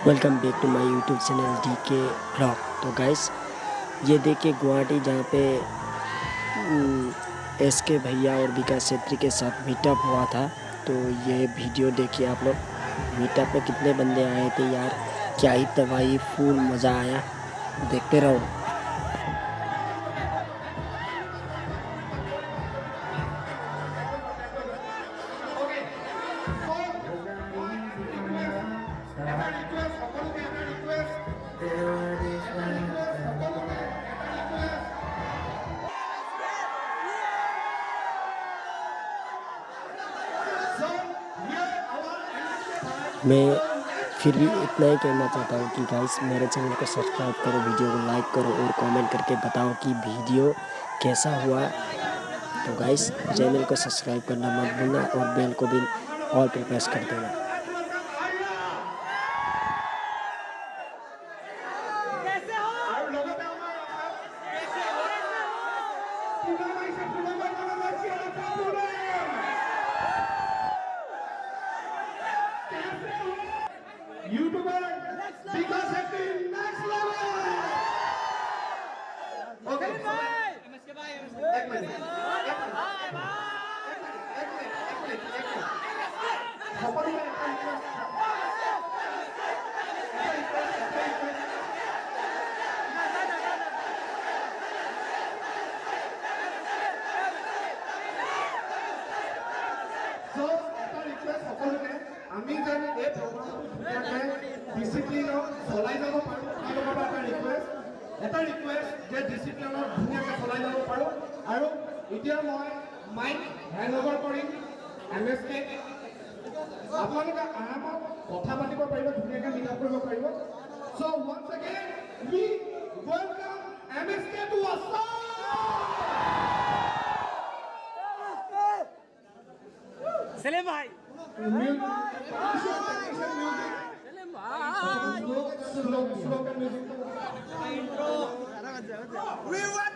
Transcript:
Welcome back to my YouTube channel DK blog. तो guys ये देखिए गुवाहाटी जहाँ पे SK भैया और विकास छेत्री के साथ मीटअप हुआ था। तो ये वीडियो देखिए आप लोग। मीटअप में कितने बंदे आए थे यार, क्या ही तबाही, फुल मज़ा आया। देखते रहो। मैं फिर भी इतना ही कहना चाहता हूँ कि गाइस मेरे चैनल को सब्सक्राइब करो, वीडियो को लाइक करो और कमेंट करके बताओ कि वीडियो कैसा हुआ। तो गाइस चैनल को सब्सक्राइब करना मत भूलना और बेल को भी ऑल पे प्रेस कर देना। यूट्यूबर विकास छेत्री नेक्स्ट लेवल। ओके एक मिनट আমি যেন এই প্ৰগ্ৰামটো ডিসিপ্লিনত চলাই যাব পাৰোঁ। আপোনালোকৰ এটা ৰিকুৱেষ্ট যে ডিসিপ্লিনত ধুনীয়াকৈ চলাই যাব পাৰোঁ। আৰু এতিয়া মই মাইক হেণ্ড অভাৰ কৰিম MSK। আপোনালোকে আৰামত কথা পাতিব পাৰিব, ধুনীয়াকৈ মিট আপ কৰিব পাৰিব। So' once again we welcome MSK to Assam. Salim ভাই, We want